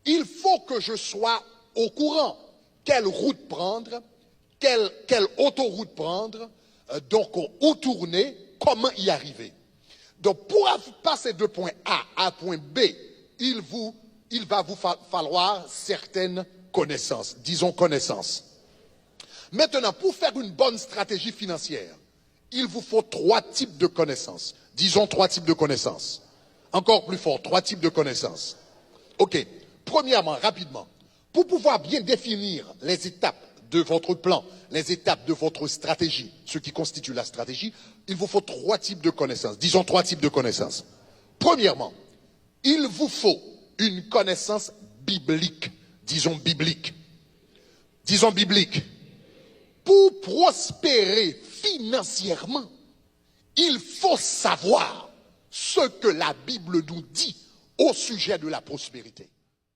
il faut que je sois au courant. Quelle route prendre, quelle autoroute prendre, donc où tourner, comment y arriver. Donc pour passer de point A à point B, il va vous falloir certaines connaissances, disons connaissances. Maintenant, pour faire une bonne stratégie financière, il vous faut 3 types de connaissances. Disons 3 types de connaissances. Encore plus fort, 3 types de connaissances. Ok, premièrement, rapidement, pour pouvoir bien définir les étapes de votre plan, les étapes de votre stratégie, ce qui constitue la stratégie, il vous faut 3 types de connaissances. Disons 3 types de connaissances. Premièrement, il vous faut une connaissance biblique. Disons biblique. Disons biblique. Pour prospérer financièrement, il faut savoir ce que la Bible nous dit au sujet de la prospérité.